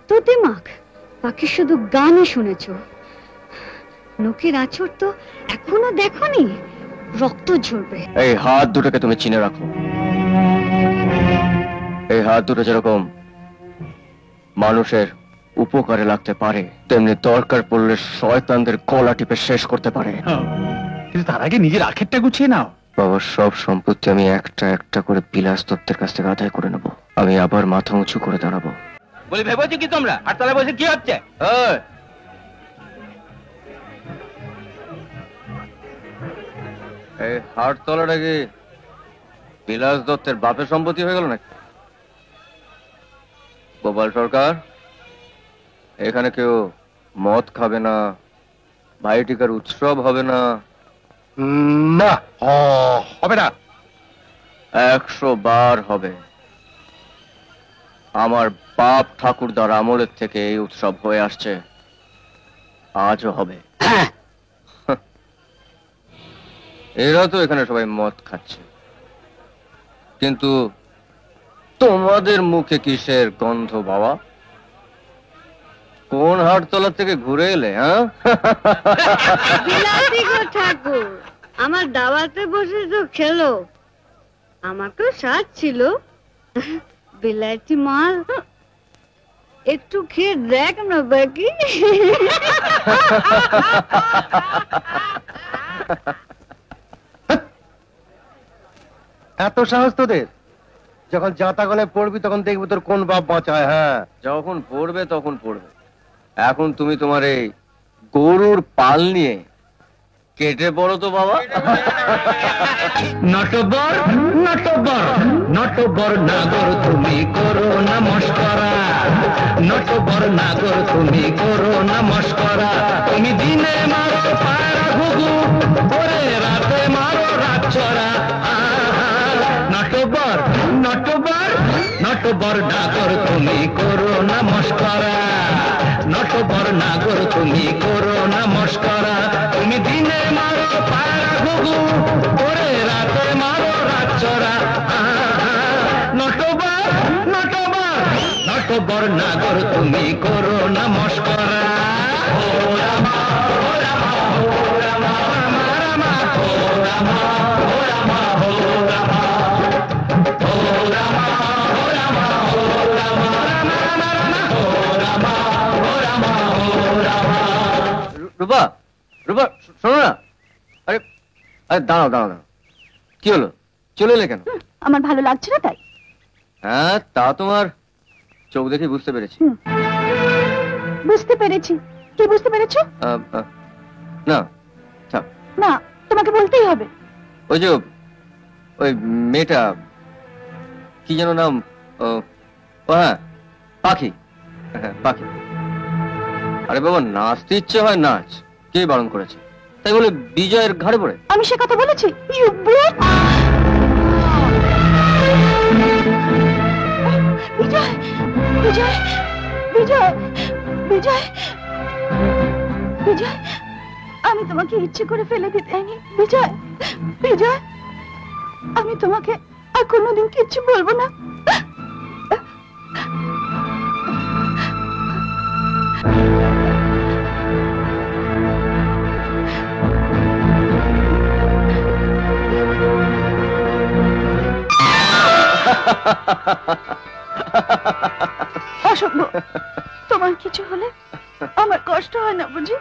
এত দিমাগ, বাকি শুধু গানই শুনেছ। নখের আঁচড় তো এখনো দেখোনি, রক্ত ঝরবে। এই হাত দুটোকে তুমি চিনে রাখো। এই হাত দুটো যেরকম মানুষের উপকারে লাগতে পারে, তেমনি দরকার পড়লে শয়তানদের গলা টিপে শেষ করতে পারে। কিন্তু তার আগে নিজের আখেরটা গুছিয়ে নাও। বাবার সব সম্পত্তি আমি একটা একটা করে বিলাস দত্তের কাছ থেকে আদায় করে নেব। আমি আবার মাথা উঁচু করে দাঁড়াবো। বলি ভেবেছো কি তোমরা আর তলায় বসে কি হচ্ছে? এই হাট তলাটা কি বিলাস দত্তের বাপের সম্পত্তি হয়ে গেল নাকি? গোপাল সরকার, এখানে কেউ মদ খাবে না, ভাইটিকার উৎসব হবে না। না, হবে না। 100 বার হবে। আমার বাপ ঠাকুরদার আমলের থেকে এই উৎসব হয়ে আসছে, আজও হবে। এরা তো এখানে সবাই মদ খাচ্ছে, কিন্তু তোমাদের মুখে কিসের গন্ধ বাবা? কোন হাটতলা থেকে ঘুরে এলে? হ্যাঁ, বিলাতি গো ঠাকুর, আমার দাওয়াতে বসে তো খেলো, আমাকেও স্বাদ ছিল। বিলাতি মাল একটু খেয়ে দেখ না বাকি। এত সাহস তোদের? যখন জাতা গলে পড়বি তখন দেখবি তোর কোন বাপ বাঁচায়। হ্যাঁ, যখন পড়বে তখন পড়বে। এখন তুমি তোমার এই গরুর পাল নিয়ে কেটে পড়ো তো বাবা। নটবর নটবর নটবর নাগর তুমি করো না মস্করা, নটবর নাগর তুমি করো না মস্করা। তুমি দিনে মারো পায়রা ঘুঘু, ওরে রাতে মারো রাতচরা। নটবর নটবর নটবর নাগর তুমি করো না মস্করা, নটবর নাগর তুমি করো না মস্করা। তুমি দিনে মারো পায়রা ঘুঘু, ওরে রাতে মারো রাতচরা। নটবর নটবর নটবর নাগর তুমি করো না মস্করা। ও রামা ও রামা ও রামা রামা রামা ও রামা ও রামা ও রামা ও রামা ও রামা ও রামা রামা রামা রামা ও রামা ও রামা ও রামা। রূপা, রূপা শোনো না। আরে আরে দাঁড়াও দাঁড়াও দাঁড়াও, কি হলো? চলে এলে কেন? আমার ভালো লাগছে না তাই। হ্যাঁ, তা তোমার চোখ দেখে বুঝতে পেরেছি। বুঝতে পেরেছি। কি বুঝতে পেরেছো? না থাক, না, তোমাকে বলতেই হবে। ওই যে ওই মেয়েটা, কি যেন নাম? ও হ্যাঁ, পাখি। হ্যাঁ, পাখি। আরে বাবা, নাচতে ইচ্ছে হয় নাচ, কে বারণ করেছে? তাই বলে বিজয়ের ঘাড়ে পড়ে? আমি সে কথা বলেছি? You broke! বিজয় বিজয় বিজয় বিজয় বিজয়, আমি তোমাকে ইচ্ছে করে ফেলে দিতে চাইনি। বিজয় বিজয়, আমি তোমাকে আর কোনোদিন কিচ্ছু বলবো না। অসম্ভব, তোমার কিছু হলে আমার কষ্ট হয় না বুঝি?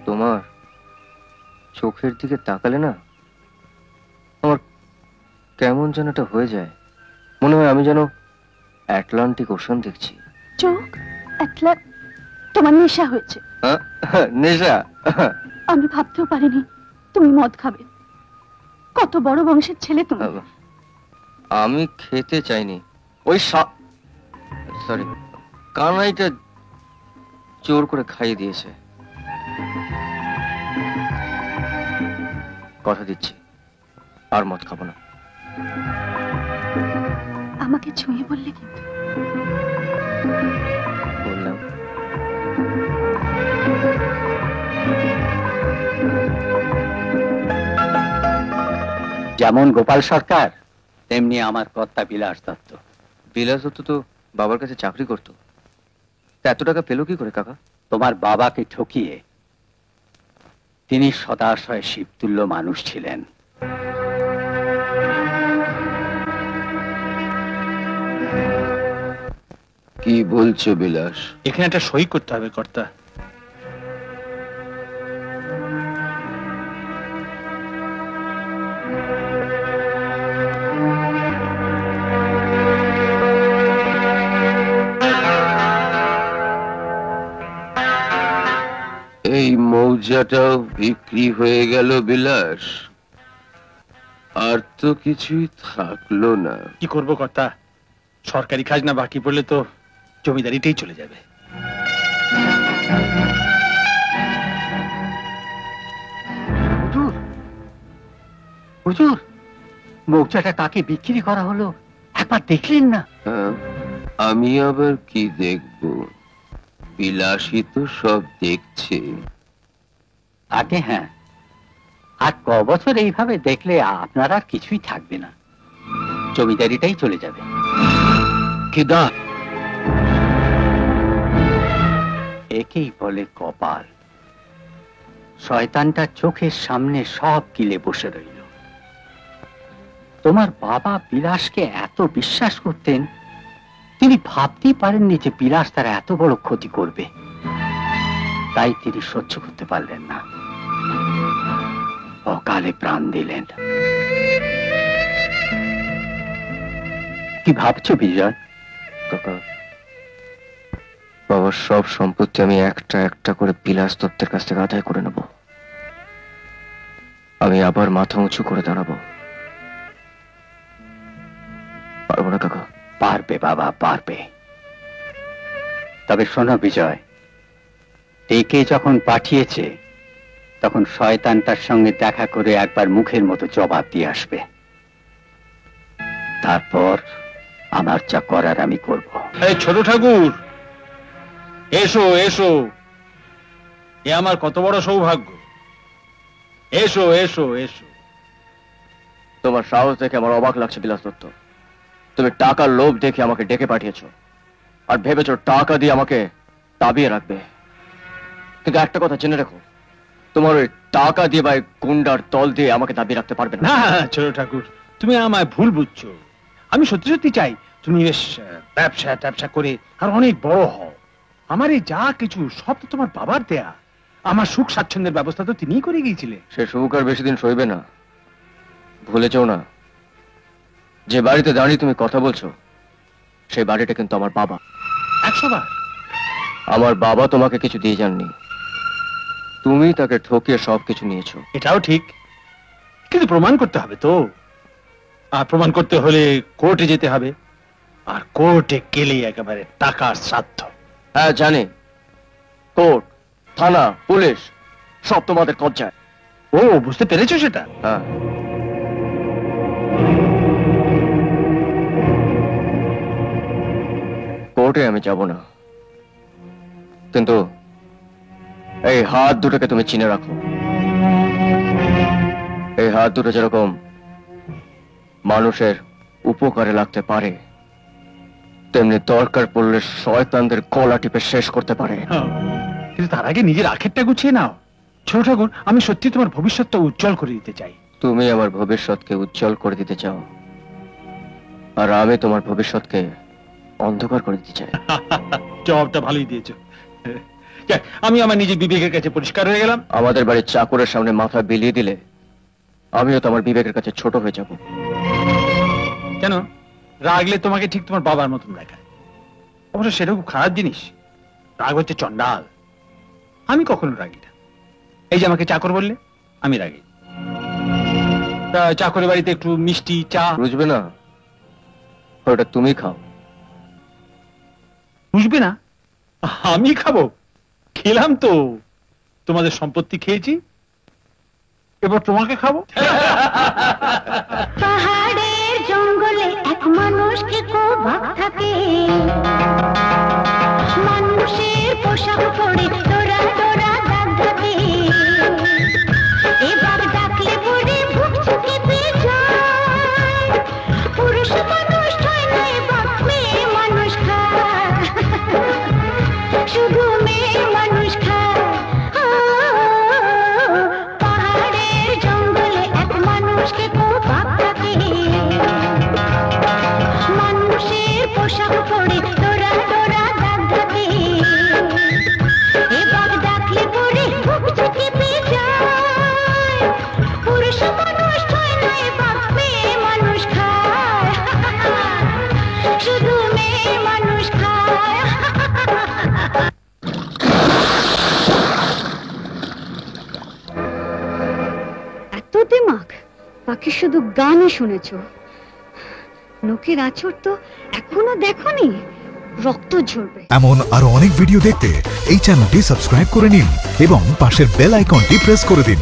তোমার চোখের দিকে তাকালে না আমার কেমন যেন এটা হয়ে যায়। মনে হয় আমি যেন আটলান্টিক ওশান দেখছি। চোখ তোমার নেশা হয়েছে। নেশা? আমি ভাবতেও পারিনি তুমি মদ খাবে। কত বড় বংশের ছেলে তুমি। আমি খেতে চাইনি, ওই সরি, কানাইটা জোর করে খাইয়ে দিয়েছে। কথা দিচ্ছি আর মদ খাবো না। আমাকে ছুঁয়ে বললে কিন্তু। বললাম। যেমন গোপাল সরকার তেমনি আমার কর্তা বিলাস দত্ত। বিলাস দত্ত তো বাবার কাছে চাকরি করতো, তা এত টাকা পেলো কি করে কাকা? তোমার বাবাকে ঠকিয়ে তিনি সদাশয় শিবতুল্য মানুষ ছিলেন। কি বলছো বিলাস? এখানে একটা সই করতে হবে কর্তা। এই মৌজাটাও বিক্রি হয়ে গেল বিলাস, আর তো কিছুই থাকলো না। কি করবো কর্তা, সরকারি খাজনা বাকি পড়লে তো জমিদারিটাই চলে যাবে। হুজুর, হুজুর, মৌচাটা কাকে বিক্রি করা হলো একবার দেখলেন না? হ্যাঁ, আমি আবার কি দেখব? বিলাসী তো সব দেখছে। আগে হ্যাঁ, আর ক বছর এইভাবে দেখলে আপনার আর কিছুই থাকবে না, জমিদারিটাই চলে যাবে। কিদা একেই বলে কপাল। শয়তানটা চোখের সামনে সব গিলে বসে রইল। তোমার বাবা বিলাসকে এত বিশ্বাস করতেন, তিনি ভাবতেই পারেননি যে বিলাস তার এত বড় ক্ষতি করবে। তাই তিনি সহ্য করতে পারলেন না, অকালে প্রাণ দিলেন। কি ভাবছো বিজয়? কাকা, বাবার সব সম্পত্তি আমি একটা একটা করে বিলাস দত্তের কাছ থেকে আদায় করে নেব। আমি আবার মাথা উঁচু করে দাঁড়াবো। পারবো না কাকা? পারবে বাবা, পারবে। তবে শোনো বিজয়, ডেকে যখন পাঠিয়েছে তখন শয়তানটার সঙ্গে দেখা করে একবার মুখের মতো জবাব দিয়ে আসবে। তারপর আমার যা করার আমি করব। এই ছোট ঠাকুর, এসো এসো, এ আমার কত বড় সৌভাগ্য। এসো এসো এসো। তোমার সাহস দেখে আমার অবাক লাগছে বিলাস দত্ত। তুমি টাকার লোভ দেখে আমাকে ডেকে পাঠিয়েছো, আর ভেবেছো টাকা দিয়ে আমাকে দাবিয়ে রাখবে। কিন্তু একটা কথা জেনে রাখো, তোমার ওই টাকা দিয়ে বা গুন্ডার দল দিয়ে আমাকে দাবিয়ে রাখতে পারবে না। না ছোট ঠাকুর, তুমি আমায় ভুল বুঝছো। আমি সত্যি সত্যি চাই তুমি বেশ ব্যবসা ট্যাবসা করে আর অনেক বড় হও। আমার এই যা কিছু সব তো তোমার বাবার দেয়া। আমার সুখ স্বাচ্ছন্দ্যের ব্যবস্থা তো তিনিই করে গিয়েছিলেন। সে সুখ আর বেশি দিন সইবে না। ভুলে যাও না, যে বাড়িতে দাঁড়িয়ে তুমি কথা বলছো সেই বাড়িটা কিন্তু আমার বাবা। 100 বার। আমার বাবা তোমাকে কিছু দিয়ে যাননি, তুমি তাকে ঠকিয়ে সবকিছু নিয়েছো। এটাও ঠিক, কিন্তু প্রমাণ করতে হবে তো। আর প্রমাণ করতে হলে কোর্টে যেতে হবে, আর কোর্টে গেলেই একেবারে টাকার শ্রাদ্ধ। হ্যাঁ জানি, কোর্ট, থানা, পুলিশ সব তোমাদের কবজায়। ও, বুঝতে পেরেছো সেটা? হ্যাঁ, কোর্টে আমি যাব না, কিন্তু এই হাত দুটোকে তুমি চিনে রাখো। এই হাত দুটো যেরকম মানুষের উপকারে লাগতে পারে, তেমনি দরকার পড়লে শয়তানদের গলা টিপে শেষ করতে পারে। কিন্তু তার আগে নিজের আখেরটা গুছিয়ে নাও। ছোট ঠাকুর, আমি সত্যি তোমার ভবিষ্যৎটা উজ্জ্বল করে দিতে চাই। তুমি আমার ভবিষ্যৎকে উজ্জ্বল করে দিতে চাও, আর আমি তোমার ভবিষ্যৎকে অন্ধকার করে দিতে চাই। জবাবটা ভালোই দিয়েছো। যাক, আমি আমার নিজের বিবেকের কাছে পরিষ্কার হয়ে গেলাম। আমাদের বাড়ির চাকরের সামনে মাথা বিলিয়ে দিলে আমিও তো আমার বিবেকের কাছে ছোট হয়ে যাব। কেন? রাগলে তোমাকে ঠিক তোমার বাবার মতন দেখায়। অবশ্য সেটা খুব খারাপ জিনিস। রাগ হচ্ছে চন্ডাল। আমি কখনো রাগি না। এই যে আমাকে চাকর বললে, আমি রাগি। তা চাকরের বাড়িতে একটু মিষ্টি চা বুঝবে না, ওটা তুমি খাও। বুঝবে না? আমি খাবো? খেলাম তো, তোমাদের সম্পত্তি খেয়েছি, এবার তোমাকে খাবো। পাহাড়ের জঙ্গলে এক মানুষকে খুব ভাগ থাকে, মানুষের পোশাক পরে তোরা তোরা দাগ থাকে, এবার ডাকলে পরে বুক চুকে পেয়ে যায়। কি শুধু গানই শুনেছো? নখের আঁচড় তো এখনো দেখোনি, রক্ত ঝরবে। এমন আরো অনেক ভিডিও দেখতে এই চ্যানেলটি সাবস্ক্রাইব করে নিন এবং পাশের বেল আইকনটি প্রেস করে দিন।